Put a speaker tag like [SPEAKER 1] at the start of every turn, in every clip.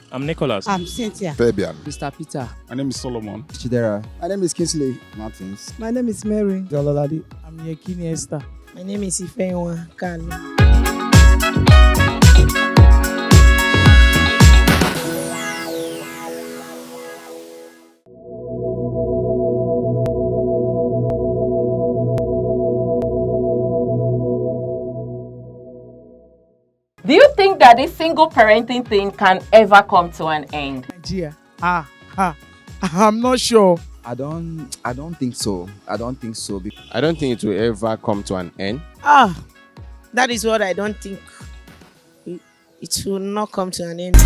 [SPEAKER 1] I'm Nicholas.
[SPEAKER 2] I'm Cynthia.
[SPEAKER 3] Fabian.
[SPEAKER 4] Mr. Peter.
[SPEAKER 5] My name is Solomon.
[SPEAKER 6] Chidera.
[SPEAKER 7] My name is Kingsley
[SPEAKER 6] Martins.
[SPEAKER 8] My name is Mary
[SPEAKER 9] Jololade.
[SPEAKER 8] I'm Yekini Esther.
[SPEAKER 10] My name is Ifeanyi Kanu.
[SPEAKER 11] Do you think that this single parenting thing can ever come to an end?
[SPEAKER 8] Nigeria. I'm not sure.
[SPEAKER 6] I don't think so. I don't think so.
[SPEAKER 12] I don't think it will ever come to an end.
[SPEAKER 10] That is what I don't think. It will not come to an end.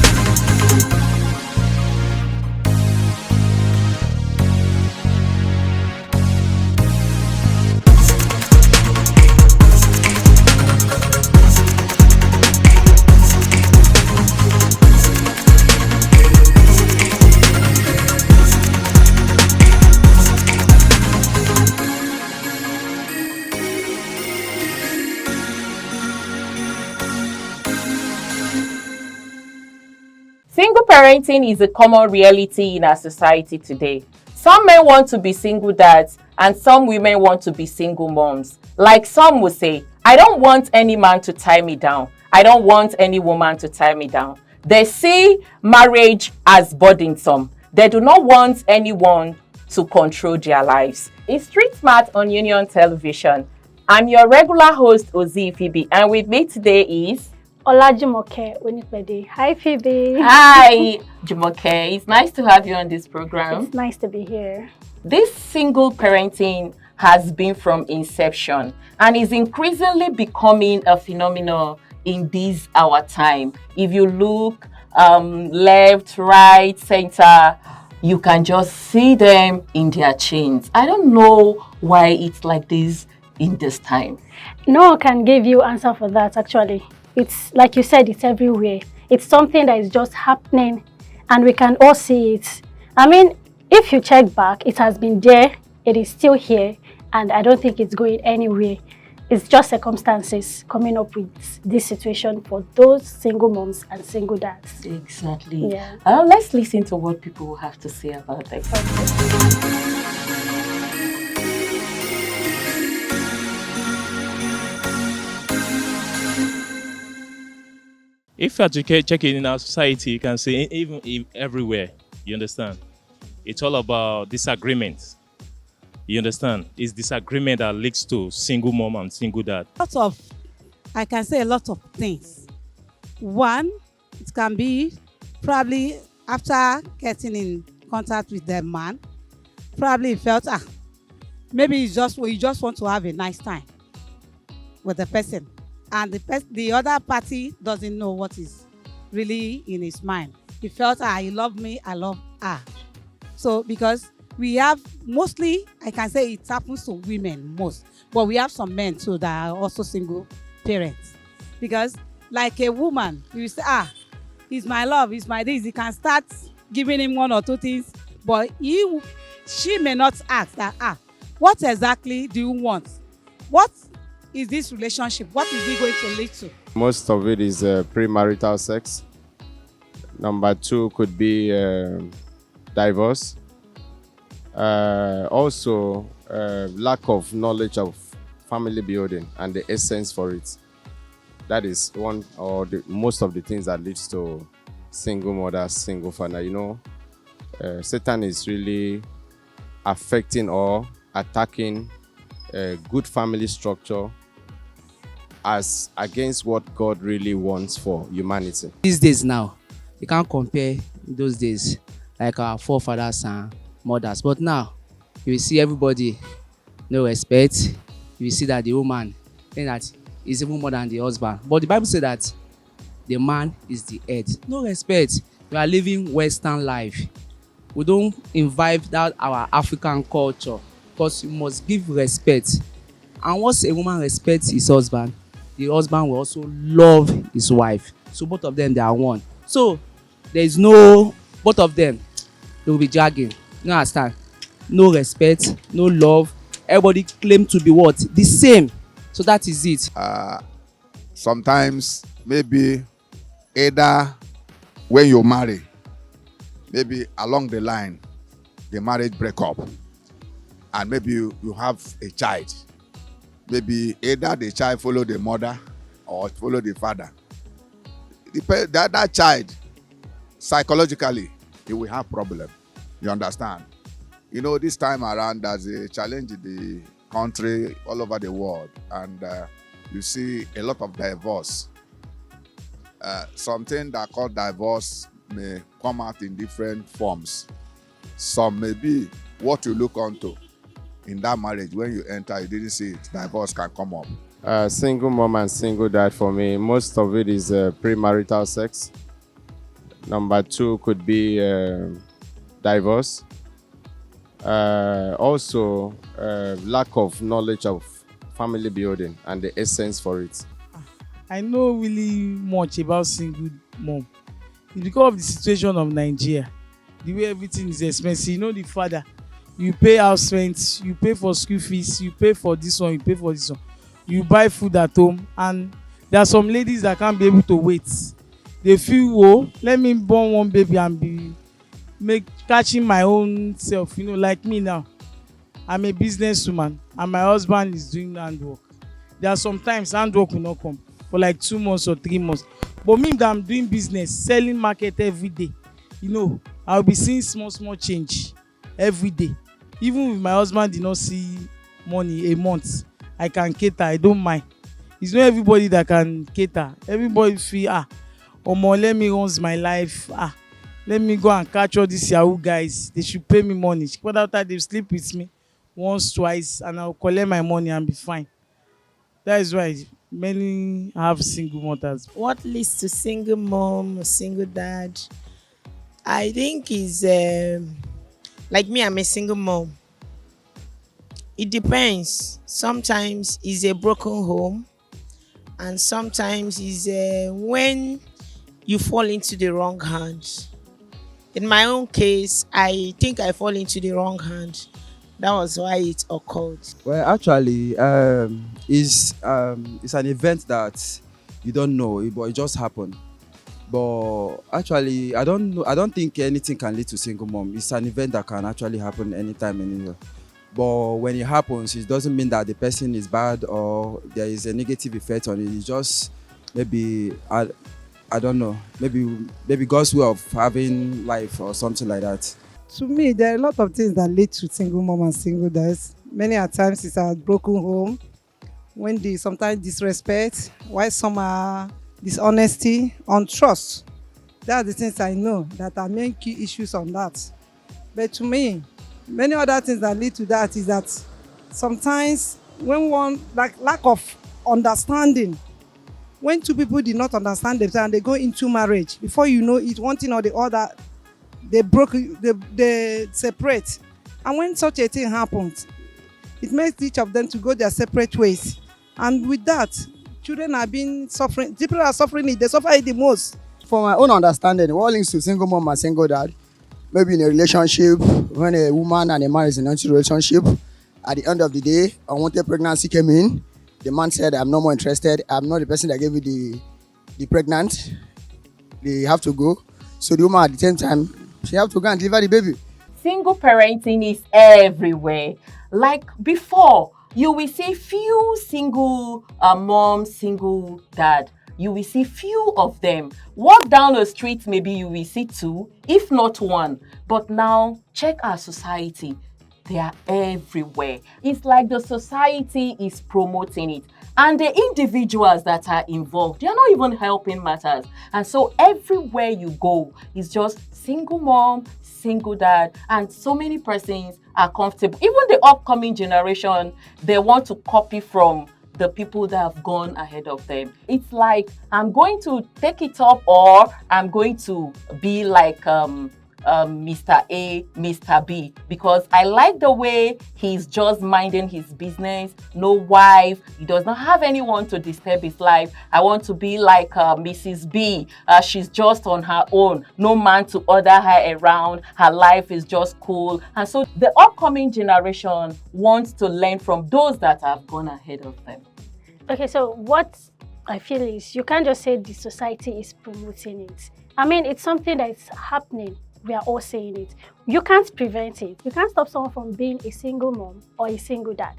[SPEAKER 11] Single parenting is a common reality in our society today. Some men want to be single dads and some women want to be single moms. Like some will say, I don't want any man to tie me down. I don't want any woman to tie me down. They see marriage as burdensome. They do not want anyone to control their lives. It's Street Smart on Union Television. I'm your regular host, Ozi Phoebe, and with me today is
[SPEAKER 13] Olajumoke Onipede. Hi, Phoebe.
[SPEAKER 11] Hi, Jumoke. It's nice to have you on this program.
[SPEAKER 13] It's nice to be here.
[SPEAKER 11] This single parenting has been from inception and is increasingly becoming a phenomenon in this our time. If you look left, right, center, you can just see them in their chains. I don't know why it's like this in this time.
[SPEAKER 13] No one can give you answer for that, actually. It's like you said, it's everywhere. It's something that is just happening and we can all see it. I mean, if you check back, it has been there, it is still here, and I don't think it's going anywhere. It's just circumstances coming up with this situation for those single moms and single dads.
[SPEAKER 11] Exactly.
[SPEAKER 13] Yeah.
[SPEAKER 11] Let's listen to what people have to say about this.
[SPEAKER 1] If you are to check it in our society, you can see even everywhere, you understand? It's all about disagreement. You understand? It's disagreement that leads to single mom and single dad.
[SPEAKER 2] I can say a lot of things. One, it can be probably after getting in contact with the man, probably he felt, maybe you just want to have a nice time with the person. And the other party doesn't know what is really in his mind. He felt, he loved me, I love her. So because we have mostly, I can say it happens to women most, but we have some men too that are also single parents. Because like a woman, you say, he's my love, he's my this. You can start giving him one or two things, but she may not ask that, what exactly do you want? What is this relationship? What is it going to lead to?
[SPEAKER 12] Most of it is premarital sex. Number two could be divorce. Also, lack of knowledge of family building and the essence for it. That is one or most of the things that leads to single mother, single father. You know, Satan is really affecting or attacking a good family structure as against what God really wants for humanity.
[SPEAKER 4] These days now, you can't compare those days like our forefathers and mothers. But now, you will see everybody no respect. You will see that the woman, think that is even more than the husband. But the Bible says that the man is the head. No respect. We are living Western life. We don't invite that our African culture because you must give respect. And once a woman respects his husband, the husband will also love his wife. So both of them, they are one. So there is no, both of them, they will be dragging. You understand? No respect, no love. Everybody claim to be what? The same. So that is it.
[SPEAKER 3] Sometimes maybe either when you marry maybe along the line, the marriage break up, and maybe you have a child. Maybe either the child follow the mother or follow the father. That child, psychologically, he will have problem. You understand? You know, this time around, there's a challenge in the country all over the world, and you see a lot of divorce. Something that called divorce may come out in different forms. Some may be what you look onto in that marriage. When you enter, you didn't see it. Divorce can come up.
[SPEAKER 12] Single mom and single dad, for me, most of it is premarital sex. Number 2 could be divorce. Also, lack of knowledge of family building and the essence for it.
[SPEAKER 8] I know really much about single mom. It's because of the situation of Nigeria. The way everything is expensive. You know, the father, you pay house rent, you pay for school fees, you pay for this one, you pay for this one. You buy food at home, and there are some ladies that can't be able to wait. They feel, oh, let me born one baby and be catching my own self. You know, like me now, I'm a businesswoman and my husband is doing handwork. There are sometimes handwork will not come for like 2 months or 3 months. But me that I'm doing business, selling market every day, you know, I'll be seeing small change every day. Even if my husband did not see money a month, I can cater. I don't mind. It's not everybody that can cater. Everybody feel, let me run my life. Let me go and catch all these Yahoo guys. They should pay me money. But after they sleep with me once, twice, and I'll collect my money and be fine. That is why many have single mothers.
[SPEAKER 10] What leads to single mom or single dad? I think is like me, I'm a single mom. It depends. Sometimes it's a broken home, and sometimes it's when you fall into the wrong hands. In my own case, I think I fall into the wrong hand. That was why it occurred.
[SPEAKER 6] Well, actually, it's an event that you don't know, but it just happened. But actually, I don't think anything can lead to single mom. It's an event that can actually happen anytime, anywhere. But when it happens, it doesn't mean that the person is bad or there is a negative effect on it. It's just maybe I don't know. Maybe God's way of having life or something like that.
[SPEAKER 2] To me, there are a lot of things that lead to single mom and single dads. Many a times it's a broken home, when they sometimes disrespect, while some are dishonesty, untrust. That are the things I know that are main key issues on that. But to me, many other things that lead to that is that sometimes when one lack of understanding, when two people did not understand themselves and they go into marriage, before you know it, one thing or the other, they separate. And when such a thing happens, it makes each of them to go their separate ways. And with that, children are being suffering. People are suffering it. They suffer it the most.
[SPEAKER 5] For my own understanding, what links to single mom and single dad? Maybe in a relationship, when a woman and a man is in a relationship, at the end of the day, unwanted pregnancy came in. The man said, I'm no more interested. I'm not the person that gave you the pregnant. They have to go. So the woman at the same time, she have to go and deliver the baby.
[SPEAKER 11] Single parenting is everywhere. Like before, you will see few single mom, single dad. You will see few of them. Walk down the street, maybe you will see 2, if not 1. But now, check our society. They are everywhere. It's like the society is promoting it. And the individuals that are involved, they are not even helping matters. And so everywhere you go, it's just single mom, single dad, and so many persons are comfortable. Even the upcoming generation, they want to copy from the people that have gone ahead of them. It's like, I'm going to take it up, or I'm going to be like Mr. A, Mr. B, because I like the way he's just minding his business, no wife, he does not have anyone to disturb his life. I want to be like Mrs. B. She's just on her own, no man to order her around, her life is just cool. And so the upcoming generation wants to learn from those that have gone ahead of them.
[SPEAKER 13] Okay, so what I feel is you can't just say the society is promoting it. I mean, it's something that is happening we are all saying it. You can't prevent it. You can't stop someone from being a single mom or a single dad.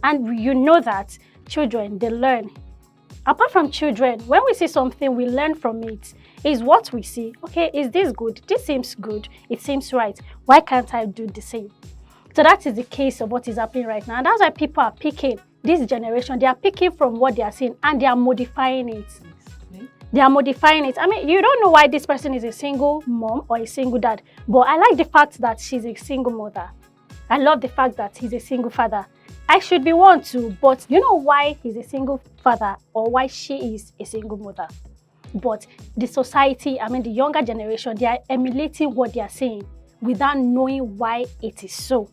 [SPEAKER 13] And you know that children, they learn. Apart from children, when we see something, we learn from it. Is what we see. Okay, is this good? This seems good. It seems right. Why can't I do the same? So that is the case of what is happening right now. And that's why people are picking, this generation, they are picking from what they are seeing and they are modifying it. They are modifying it. I mean, you don't know why this person is a single mom or a single dad, but I like the fact that she's a single mother. I love the fact that he's a single father. I should be one too, but you know why he's a single father or why she is a single mother? But the society, I mean the younger generation, they are emulating what they are saying without knowing why it is so.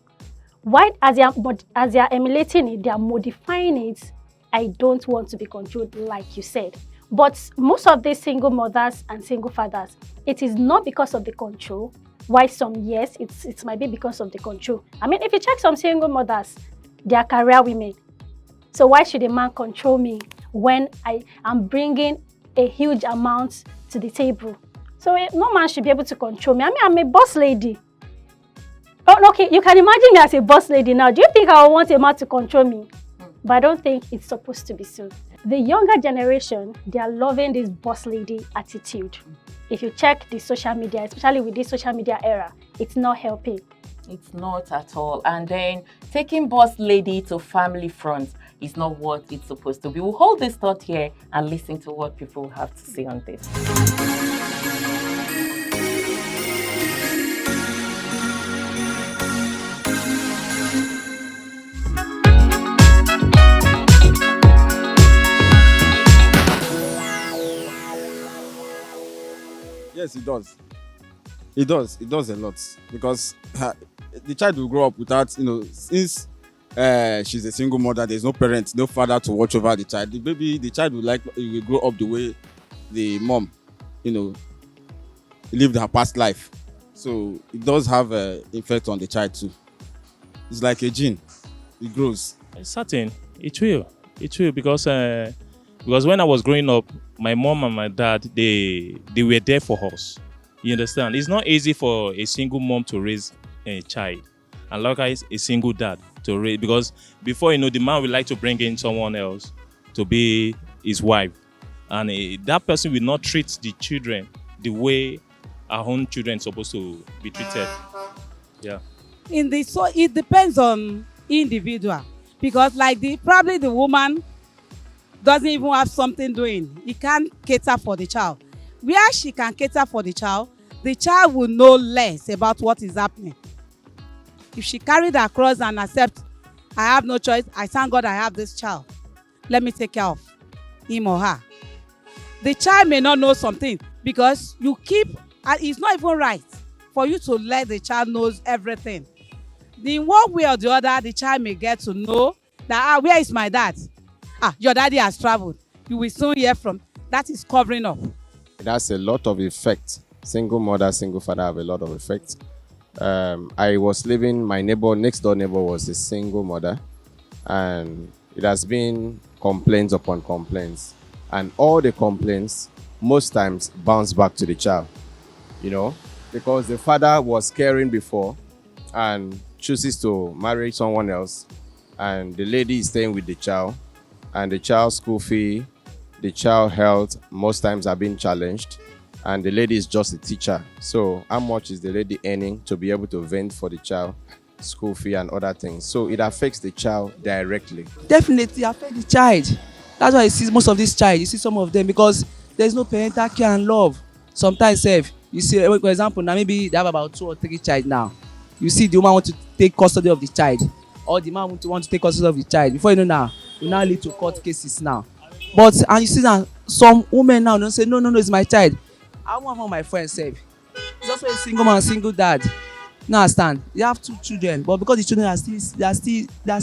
[SPEAKER 13] Why, as they are emulating it, they are modifying it. I don't want to be controlled, like you said. But most of these single mothers and single fathers, it is not because of the control. Why some, yes, it might be because of the control. I mean, if you check some single mothers, they are career women. So why should a man control me when I am bringing a huge amount to the table? So no man should be able to control me. I mean, I'm a boss lady. Oh, okay, you can imagine me as a boss lady now. Do you think I want a man to control me? But I don't think it's supposed to be so. The younger generation, they are loving this boss lady attitude. If you check the social media, especially with this social media era, it's not helping.
[SPEAKER 11] It's not at all. And then taking boss lady to family front is not what it's supposed to be. We'll hold this thought here and listen to what people have to say on this.
[SPEAKER 12] Yes, it does. It does a lot because the child will grow up without, since she's a single mother, there's no parent, no father to watch over the child. The child will grow up the way the mom, lived her past life. So it does have an effect on the child too. It's like a gene. It grows.
[SPEAKER 1] It's certain. It will because when I was growing up, my mom and my dad, they were there for us. You understand? It's not easy for a single mom to raise a child, and likewise a single dad to raise, because before the man will like to bring in someone else to be his wife, and that person will not treat the children the way our own children are supposed to be treated. Yeah.
[SPEAKER 2] So it depends on individual, because probably the woman doesn't even have something doing. He can't cater for the child. Where she can cater for the child will know less about what is happening. If she carried her cross and accept, I have no choice, I thank God I have this child, let me take care of him or her. The child may not know something because it's not even right for you to let the child knows everything. In one way or the other, the child may get to know that, where is my dad? Your daddy has traveled. You will soon hear from. That is covering up.
[SPEAKER 12] It has a lot of effect. Single mother, single father have a lot of effect. I was living, my next door neighbor was a single mother, and it has been complaints upon complaints. And all the complaints most times bounce back to the child, because the father was caring before and chooses to marry someone else, and the lady is staying with the child, and the child's school fee, the child health most times are being challenged, and the lady is just a teacher. So how much is the lady earning to be able to vent for the child school fee and other things? So it affects the child directly.
[SPEAKER 4] Definitely affect the child. That's why you see most of these child, you see some of them, because there's no parental care and love. Sometimes you see, for example, now maybe they have about 2 or 3 child now. You see the woman want to take custody of the child, or the man want to take custody of the child. Before you know now, we now lead to court cases now. And you see that some women now don't say, no, it's my child. I want one of my friends say, he's also a single man, single dad. You understand? They have 2 children, but because the children are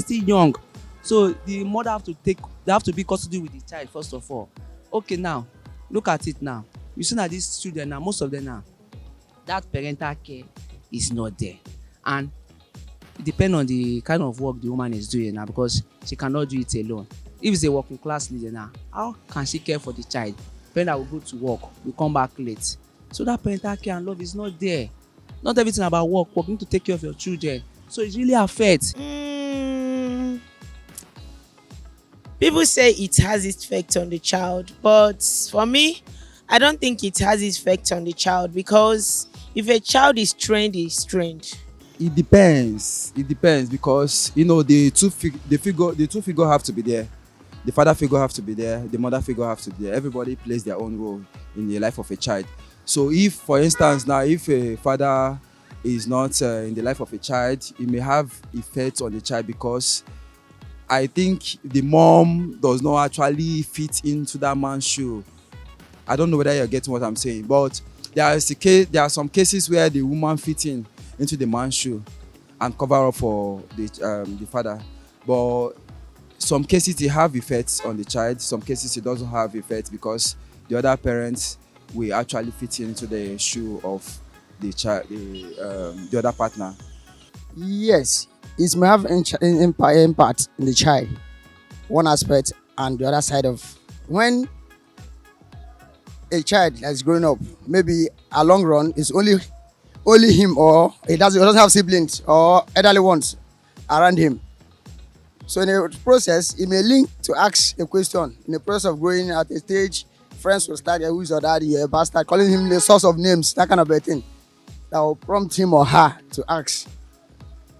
[SPEAKER 4] still young, so the mother have to be custody with the child first of all. Okay, now look at it now. You see that these children now, most of them now, that parental care is not there, and it depends on the kind of work the woman is doing now, because she cannot do it alone. If it's a working class lady now, how can she care for the child? Parent will go to work, will come back late. So that parental care and love is not there. Not everything about work. You need to take care of your children. So it really affects.
[SPEAKER 10] People say it has its effect on the child, but for me, I don't think it has its effect on the child, because if a child is trained, he's trained.
[SPEAKER 6] It depends. It depends because the two figure have to be there. The father figure have to be there. The mother figure have to be there. Everybody plays their own role in the life of a child. So if, for instance, now if a father is not in the life of a child, it may have effects on the child, because I think the mom does not actually fit into that man's shoe. I don't know whether you're getting what I'm saying, but there are some cases where the woman fits into the man's shoe and cover up for the father. But some cases it have effects on the child. Some cases it doesn't have effects because the other parents will actually fit into the shoe of the child, the other partner.
[SPEAKER 5] Yes, it may have impact in the child, one aspect, and the other side of when a child has grown up, maybe a long run is only him, or he doesn't have siblings or elderly ones around him. So in the process, he may link to ask a question. In the process of growing at a stage, friends will start, who is your daddy, your bastard, calling him the source of names, that kind of a thing. That will prompt him or her to ask,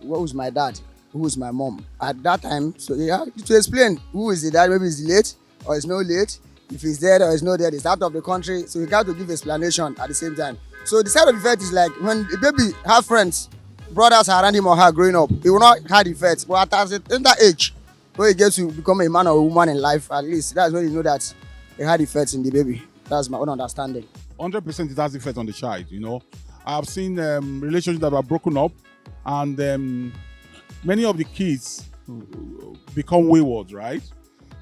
[SPEAKER 5] who's my dad? Who is my mom? At that time, so you have to explain who is the dad. Maybe he's late or he's not late. If he's dead or he's not dead, he's out of the country. So you got to give explanation at the same time. So the side of effect is like when a baby have friends, brothers around him or her growing up, he will not have effects. But at that age, when he gets to become a man or a woman in life, at least that's when you know that he had effects in the baby. That's my own understanding.
[SPEAKER 7] 100% it has effect on the child. I've seen relationships that are broken up, and many of the kids become wayward, right?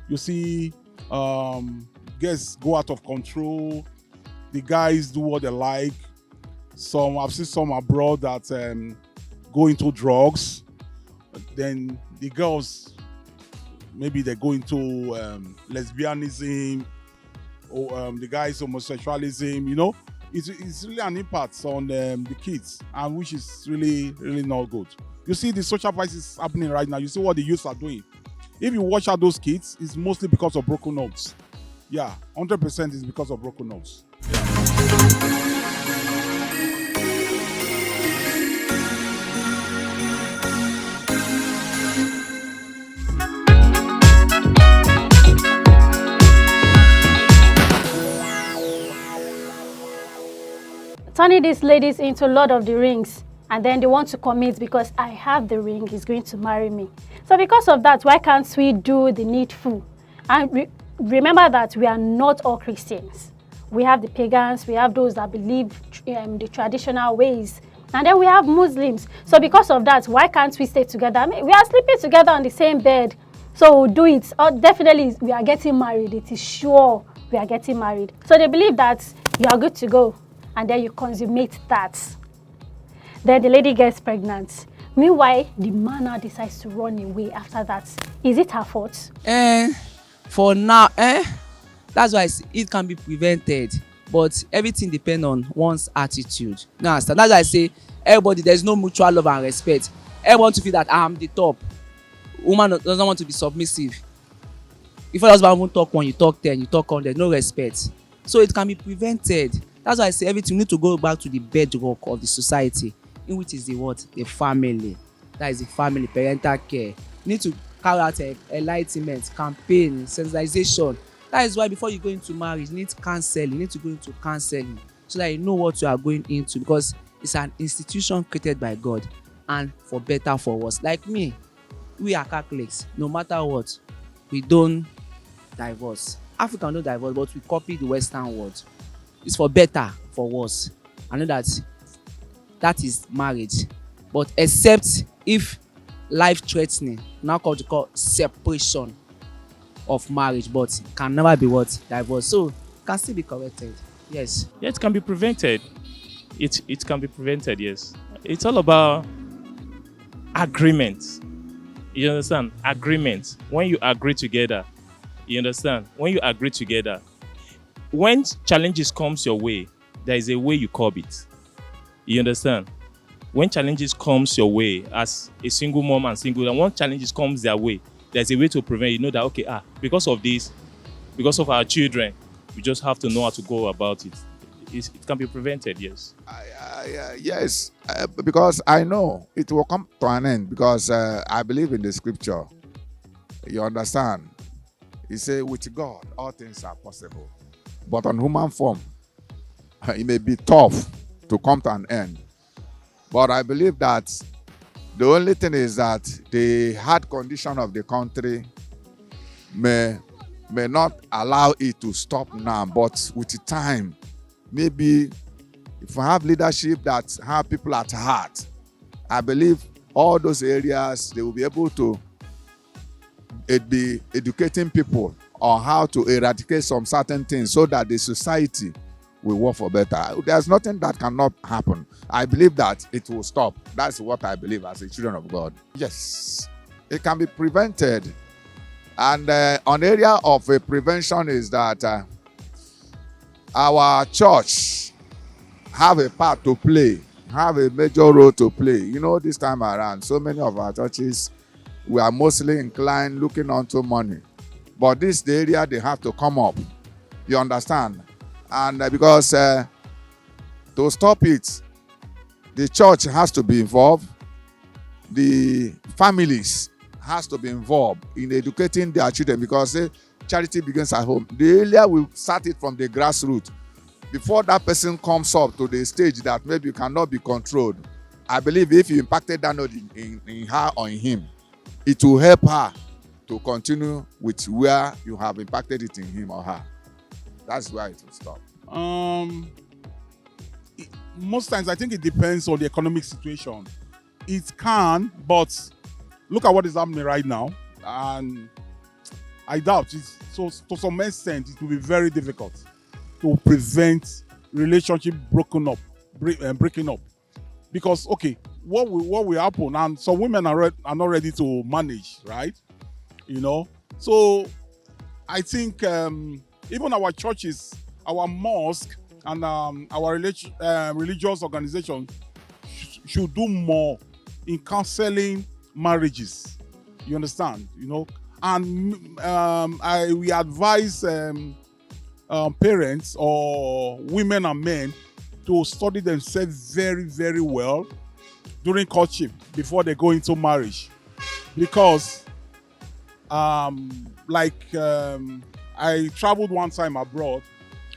[SPEAKER 7] You see girls go out of control, the guys do what they like. I've seen some abroad that go into drugs. Then the girls, maybe they go into lesbianism, or the guys homosexualism. It's really an impact on the kids, and which is really, really not good. You see the social crisis happening right now. You see what the youth are doing. If you watch out those kids, it's mostly because of broken homes. Yeah, 100% is because of broken homes.
[SPEAKER 13] Turning these ladies into Lord of the Rings, and then they want to commit because I have the ring, he's going to marry me. So because of that, why can't we do the needful? And remember that we are not all Christians. We have the pagans, we have those that believe the traditional ways, and then we have Muslims. So because of that, why can't we stay together? I mean, we are sleeping together on the same bed, so we'll do it. Definitely, we are getting married. It is sure we are getting married. So they believe that you are good to go, and then you consummate that. Then the lady gets pregnant. Meanwhile, the man now decides to run away after that. Is it her fault?
[SPEAKER 4] For now, that's why it can be prevented. But everything depends on one's attitude. You understand? That's why I say everybody, there's no mutual love and respect. Everyone wants to feel that I'm the top. Woman doesn't want to be submissive. If your husband won't talk 1, you talk 10, you talk 100, no respect. So it can be prevented. That's why I say everything need to go back to the bedrock of the society, in which is the what? The family. That is the family, parental care. You need to carry out enlightenment, campaign, sensitization. That is why before you go into marriage, you need counseling. You need to go into counseling so that you know what you are going into, because it's an institution created by God and for better, for worse. Like me, we are Catholics. No matter what, we don't divorce. Africa don't divorce, but we copy the Western world. It's for better, for worse. I know that is marriage. But except if life-threatening, now called separation of marriage, but can never be what? Divorce. So can still be corrected. Yes.
[SPEAKER 1] Yeah, it can be prevented. It can be prevented, yes. It's all about agreement. You understand? Agreement. When you agree together, you understand? When you agree together, when challenges comes your way, there is a way you curb it. You understand? when challenges comes your way as a single mom and single, and when challenges comes their way, there's a way to prevent. You know that, okay, because of this, because of our children, we just have to know how to go about it. It can be prevented, yes.
[SPEAKER 3] Yes, because I know it will come to an end, because I believe in the scripture. You understand? He said, with God, all things are possible. But on human form, it may be tough to come to an end. But I believe that the only thing is that the hard condition of the country may not allow it to stop now, but with the time, maybe if we have leadership that have people at heart, I believe all those areas, they will be able to be educating people on how to eradicate some certain things so that the society will work for better. There's nothing that cannot happen. I believe that it will stop. That's what I believe as a children of God. Yes, it can be prevented. And an area of prevention is that our church have a part to play, have a major role to play. You know, this time around, so many of our churches, we are mostly inclined looking onto money. But this is the area they have to come up. You understand? And because to stop it, the church has to be involved. The families has to be involved in educating their children, because charity begins at home. The earlier we start it from the grassroots, before that person comes up to the stage that maybe cannot be controlled, I believe if you impacted that note in her or in him, it will help her to continue with where you have impacted it in him or her. That's why it will stop.
[SPEAKER 7] Most times, I think it depends on the economic situation. It can, but look at what is happening right now, and I doubt it. So, to some extent, it will be very difficult to prevent relationship breaking up, because what will happen? And some women are not ready to manage, right? You know, so I think even our churches, our mosque, and our religious organization should do more in counseling marriages. You understand? You know, and we advise parents or women and men to study themselves very, very well during courtship before they go into marriage, because I traveled one time abroad.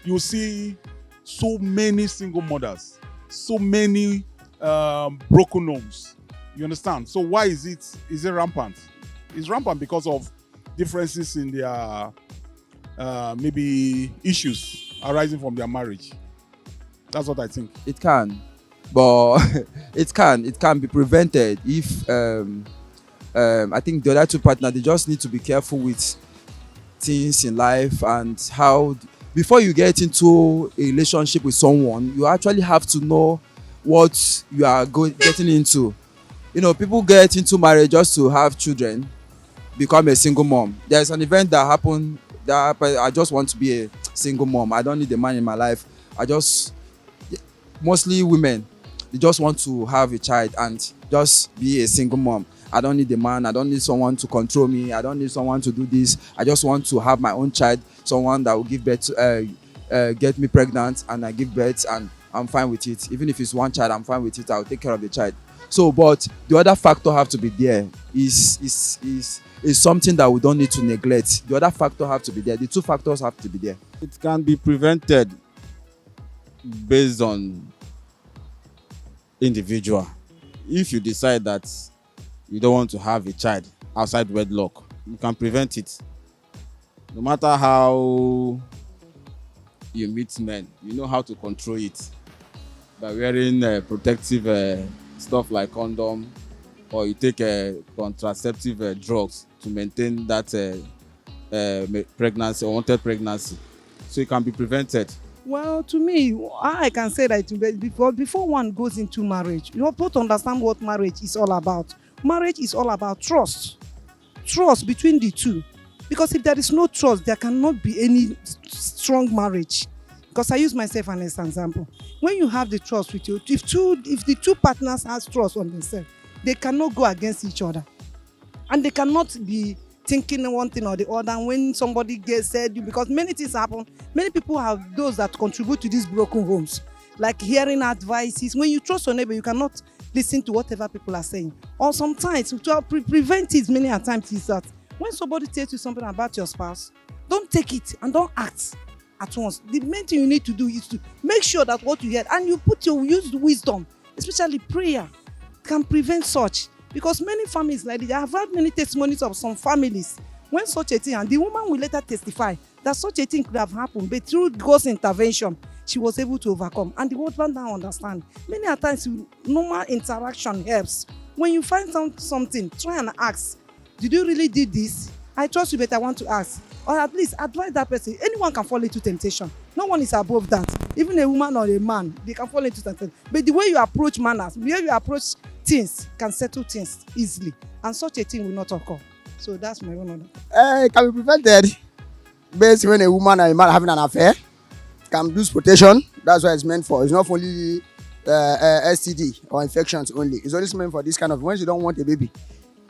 [SPEAKER 7] You see so many single mothers, so many broken homes. You understand? So why is it rampant? It's rampant because of differences in their maybe issues arising from their marriage. That's what I think.
[SPEAKER 6] It can, but it can be prevented if I think the other two partners, they just need to be careful with things in life and how, before you get into a relationship with someone, you actually have to know what you are getting into. You know, people get into marriage just to have children, become a single mom. There's an event that happened that I just want to be a single mom. I don't need a man in my life. Mostly women, they just want to have a child and just be a single mom. I don't need a man. I don't need someone to control me. I don't need someone to do this. I just want to have my own child, someone that will give birth to, get me pregnant, and I give birth, and I'm fine with it. Even if it's one child, I'm fine with it. I'll take care of the child. So, but the other factor have to be there. Is something that we don't need to neglect. The other factor have to be there. The two factors have to be there.
[SPEAKER 9] It can be prevented based on individual. If you decide that you don't want to have a child outside wedlock, you can prevent it. No matter how you meet men, you know how to control it by wearing protective stuff like condom, or you take contraceptive drugs to maintain that pregnancy, unwanted pregnancy. So it can be prevented.
[SPEAKER 14] Well, to me, I can say that before one goes into marriage, you have to understand what marriage is all about. Marriage is all about trust between the two. Because if there is no trust, there cannot be any strong marriage. Because I use myself as an example. When you have the trust with you, if the two partners has trust on themselves, they cannot go against each other. And they cannot be thinking one thing or the other when somebody gets said, because many things happen. Many people have those that contribute to these broken homes, like hearing advices. When you trust your neighbor, you cannot listen to whatever people are saying. Or sometimes, to prevent it many times, is that when somebody tells you something about your spouse, don't take it and don't act at once. The main thing you need to do is to make sure that what you hear, and you use wisdom, especially prayer, can prevent such. Because many families like this, I have heard many testimonies of some families when such a thing, and the woman will later testify that such a thing could have happened, but through God's intervention, she was able to overcome. And the husband now understand. Many a times, normal interaction helps. When you find something, try and ask, did you really do this? I trust you, but I want to ask. Or at least advise that person. Anyone can fall into temptation. No one is above that. Even a woman or a man, they can fall into temptation. But the way you approach manners, the way you approach things, can settle things easily. And such a thing will not occur. So that's my own order.
[SPEAKER 5] Can be prevented based when a woman and a man are having an affair. Can use protection. That's what it's meant for. It's not only STD or infections only. It's only meant for this kind of, once you don't want a baby,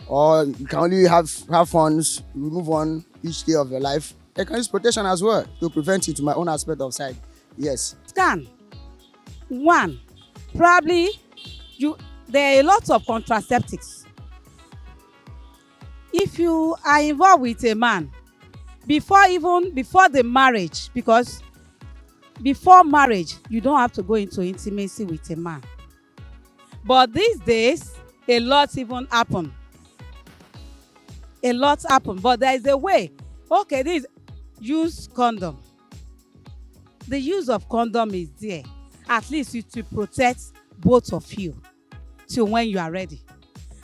[SPEAKER 5] or you can only have funds, move on each day of your life. I can use protection as well to prevent it to my own aspect of side. Yes.
[SPEAKER 2] Scan. One, probably there are a lot of contraceptives. If you are involved with a man, before the marriage, because before marriage, you don't have to go into intimacy with a man. But these days, a lot even happen. A lot happen. But there is a way. Okay, use condom. The use of condom is there. At least to protect both of you till when you are ready.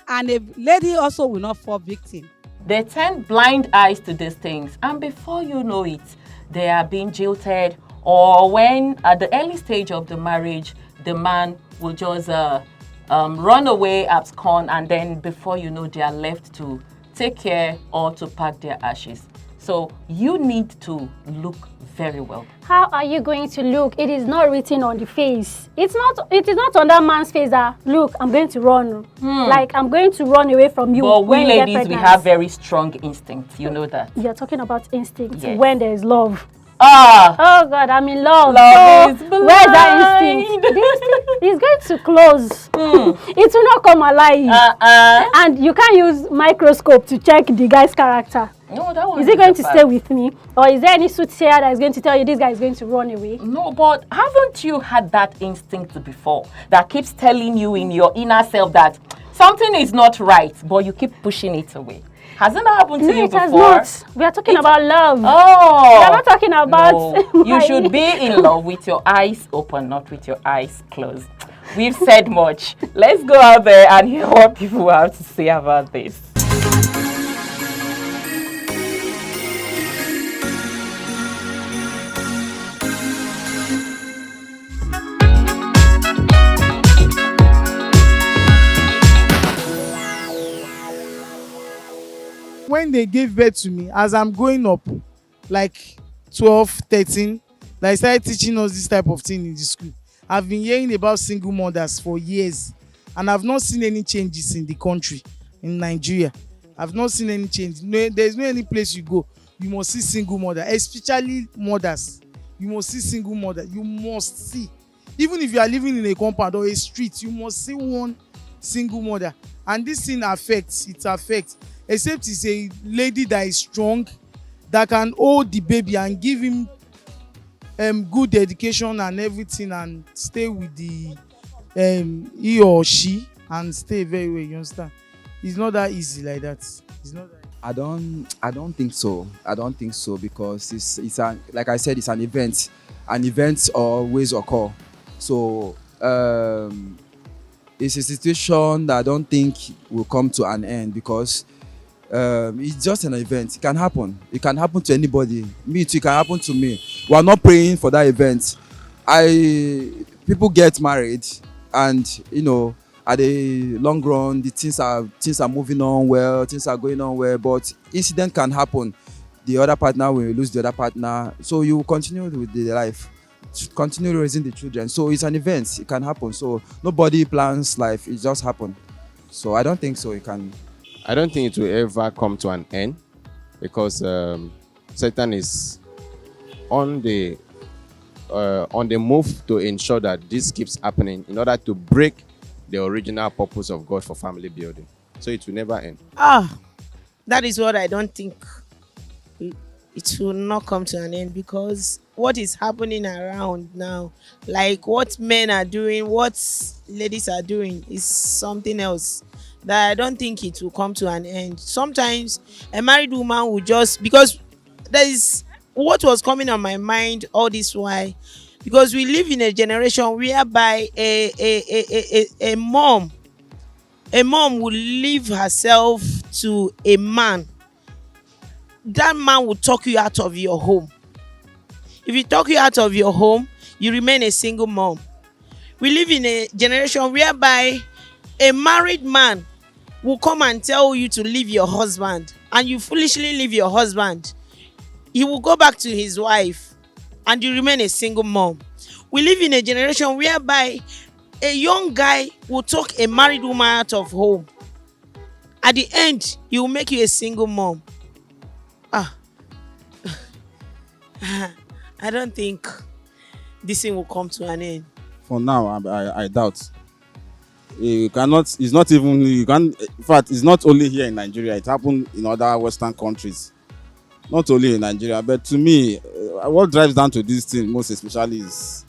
[SPEAKER 2] And a lady also will not fall victim.
[SPEAKER 11] They turn blind eyes to these things, and before you know it, they are being jilted. Or when at the early stage of the marriage, the man will just run away, abscond, and then before you know, they are left to take care or to pack their ashes. So you need to look very well.
[SPEAKER 13] How are you going to look? It is not written on the face. It is not on that man's face that, look, I'm going to run. Like, I'm going to run away from you.
[SPEAKER 11] But we ladies, we have very strong instincts. You know that.
[SPEAKER 13] You're talking about instinct,
[SPEAKER 11] yes.
[SPEAKER 13] When there is love.
[SPEAKER 11] Ah!
[SPEAKER 13] Oh God, I'm in love.
[SPEAKER 11] Love is blind.
[SPEAKER 13] Where's that instinct? It's going to close. It will not come alive. And you can't use microscope to check the guy's character.
[SPEAKER 11] No, that one
[SPEAKER 13] is it going to stay with me? Or is there any soothsayer that is going to tell you this guy is going to run away?
[SPEAKER 11] No, but haven't you had that instinct before that keeps telling you in your inner self that something is not right, but you keep pushing it away? Hasn't that happened to you before?
[SPEAKER 13] It has not. We are talking about love.
[SPEAKER 11] Oh.
[SPEAKER 13] We are not talking about...
[SPEAKER 11] No. You should be in love with your eyes open, not with your eyes closed. We've said much. Let's go out there and hear what people have to say about this.
[SPEAKER 8] When they gave birth to me, as I'm growing up, like 12, 13, they started teaching us this type of thing in the school. I've been hearing about single mothers for years, and I've not seen any changes in the country, in Nigeria. I've not seen any change. No, there's no any place you go, you must see single mother, especially mothers. You must see single mother. You must see. Even if you are living in a compound or a street, you must see one single mother. And this thing affects, except it's a lady that is strong, that can hold the baby and give him good education and everything, and stay with the he or she and stay very well. You understand? It's not that easy like that. It's not that.
[SPEAKER 6] I don't think so. I don't think so, because it's an, like I said, it's an event. An event always occur. So it's a situation that I don't think will come to an end, because it's just an event. It can happen. It can happen to anybody. Me too. It can happen to me. We are not praying for that event. People get married, and at the long run, the things are moving on well. Things are going on well. But incident can happen. The other partner will lose the other partner. So you continue with the life. continue raising the children. So it's an event. It can happen. So nobody plans life. It just happen. So I don't think so. It can.
[SPEAKER 12] I don't think it will ever come to an end because Satan is on the move to ensure that this keeps happening in order to break the original purpose of God for family building. So it will never end.
[SPEAKER 10] That is what I don't think. It will not come to an end because what is happening around now, like what men are doing, what ladies are doing, is something else that I don't think it will come to an end. Sometimes a married woman will just, because there is what was coming on my mind all this while, because we live in a generation whereby a mom will leave herself to a man. That man will talk you out of your home. If he talk you out of your home, you remain a single mom. We live in a generation whereby a married man will come and tell you to leave your husband, and you foolishly leave your husband. He will go back to his wife, and you remain a single mom. We live in a generation whereby a young guy will talk a married woman out of home. At the end, he will make you a single mom. I don't think this thing will come to an end.
[SPEAKER 9] For now, I doubt. You cannot. It's not even. You can. In fact, it's not only here in Nigeria. It happened in other Western countries. Not only in Nigeria, but to me, what drives down to this thing most especially is,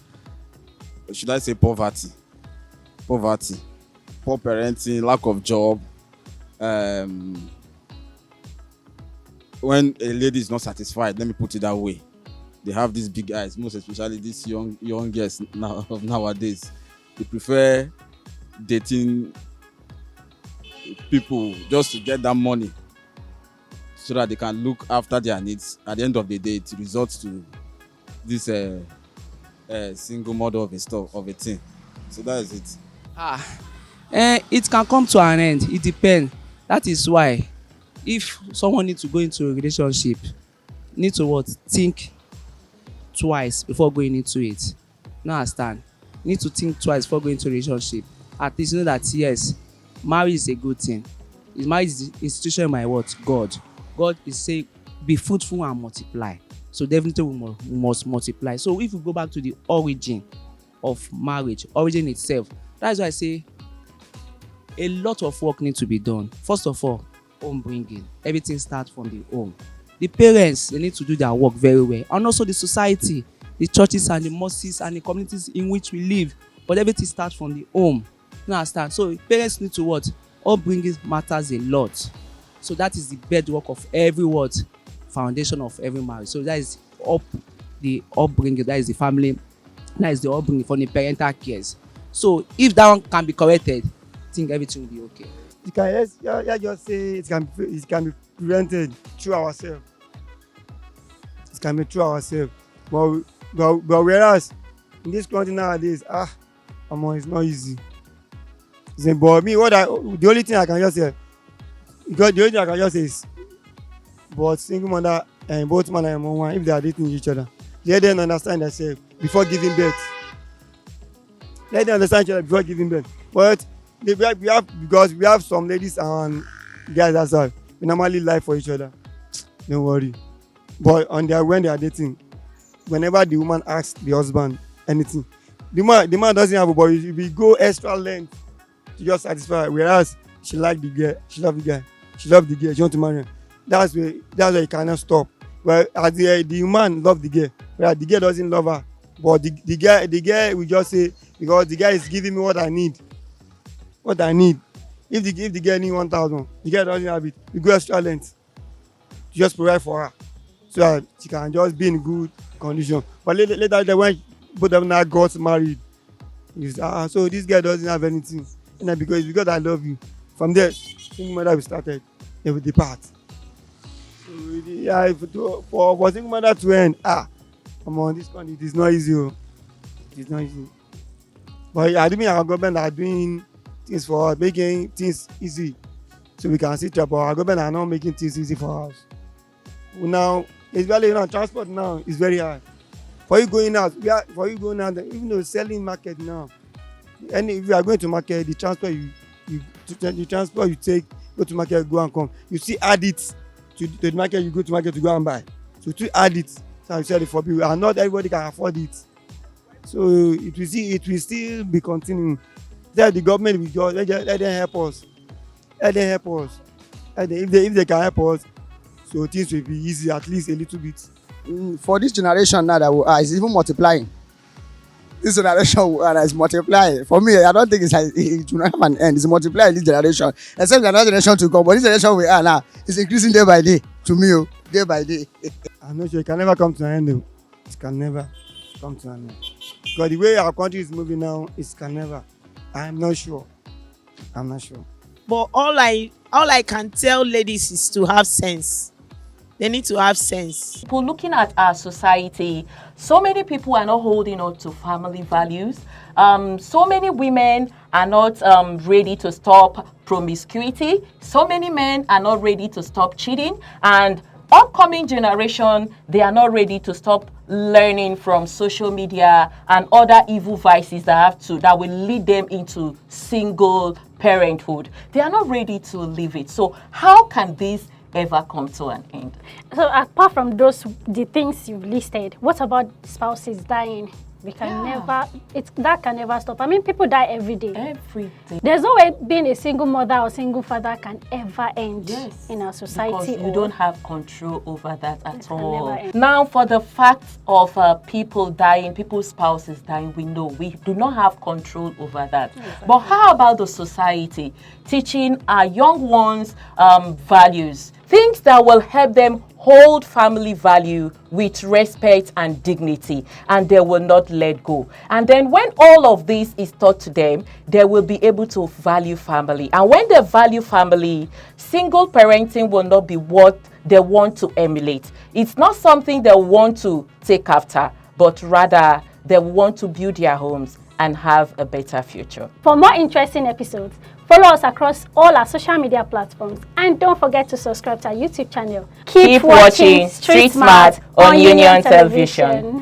[SPEAKER 9] should I say, poverty. Poverty, poor parenting, lack of job. When a lady is not satisfied, let me put it that way, they have these big eyes. Most especially these young girls nowadays, they prefer dating people just to get that money, so that they can look after their needs. At the end of the day, it results to this single model of a thing. So that is it.
[SPEAKER 4] It can come to an end. It depends. That is why, if someone needs to go into a relationship, need to think twice before going into it. You understand? Need to think twice before going into a relationship. At least you know that yes, marriage is a good thing. Marriage is the institution by what? God. God is saying, be fruitful and multiply. So definitely we must multiply. So if we go back to the origin of marriage, origin itself, that's why I say a lot of work needs to be done. First of all, home bringing. Everything starts from the home. The parents, they need to do their work very well. And also the society, the churches and the mosques and the communities in which we live. But everything starts from the home. You understand? So parents need to what? Home bringing matters a lot. So that is the bedrock of every foundation of every marriage. So that is the upbringing, that is the family, that is the upbringing for the parental cares. So if that one can be corrected, I think everything will be okay.
[SPEAKER 5] You can just say it can be prevented through ourselves. It can be through ourselves. But whereas in this country nowadays, it's not easy. But me, the only thing I can just say, is, but single mother and both man and woman, if they are dating each other, let them understand themselves before giving birth. Let them understand each other before giving birth. But because we have some ladies and guys as well, we normally lie for each other. Don't worry. But when they are dating, whenever the woman asks the husband anything, the man doesn't have a body. We go extra length to just satisfy her. Whereas she like the girl, she love the guy, she want to marry her. That's where you cannot stop. Well, as the man love the girl, whereas the girl doesn't love her. But the girl will just say, because the guy is giving me what I need. What I need. If the girl need 1,000, the girl doesn't have it. We go extra length to just provide for her, so that she can just be in good condition. But later when both of them now got married, so this girl doesn't have anything. And because I love you. From there, single mother we started, they will depart. So for single mother to end, come on, this country, it is not easy. It is not easy. But I do mean our government are doing things for us, making things easy, so we can see trouble. Our government are not making things easy for us. Now, especially transport now is very hard. for you going out, even though selling market now, and if you are going to market, the transport you take, go to market, go and come, you still add it to the market, you go to market to go and buy. So to add it, so I sell it for people, and not everybody can afford it. So it will still be continuing. That the government will go, let them help us. Let them help us. If they can help us, so things will be easy, at least a little bit.
[SPEAKER 15] For this generation now that it's even multiplying. This generation is multiplying. For me, I don't think it will not have an end. It's multiplying this generation. Except another generation to come. But this generation we are now is increasing day by day. To me, day by day.
[SPEAKER 5] I'm not sure. It can never come to an end. It can never come to an end. Because the way our country is moving now, it can never. I'm not sure.
[SPEAKER 10] But all I can tell ladies is to have sense. They need to have sense.
[SPEAKER 11] People looking at our society, so many people are not holding on to family values. So many women are not ready to stop promiscuity. So many men are not ready to stop cheating. And upcoming generation, they are not ready to stop learning from social media and other evil vices that will lead them into single parenthood. They are not ready to leave it. So how can this ever come to an end?
[SPEAKER 13] So apart from the things you've listed, what about spouses dying? We can that can never stop. I mean, people die every day.
[SPEAKER 11] Every day.
[SPEAKER 13] There's no way being a single mother or single father can ever end in our society.
[SPEAKER 11] Because you don't have control over that at all. Now, for the fact of people dying, people's spouses dying, we know we do not have control over that. Exactly. But how about the society teaching our young ones values? Things that will help them hold family value with respect and dignity, and they will not let go. And then when all of this is taught to them, they will be able to value family. And when they value family, single parenting will not be what they want to emulate. It's not something they want to take after, but rather they want to build their homes and have a better future.
[SPEAKER 13] For more interesting episodes, follow us across all our social media platforms, and don't forget to subscribe to our YouTube channel.
[SPEAKER 11] Keep watching Street Smart on Union Television.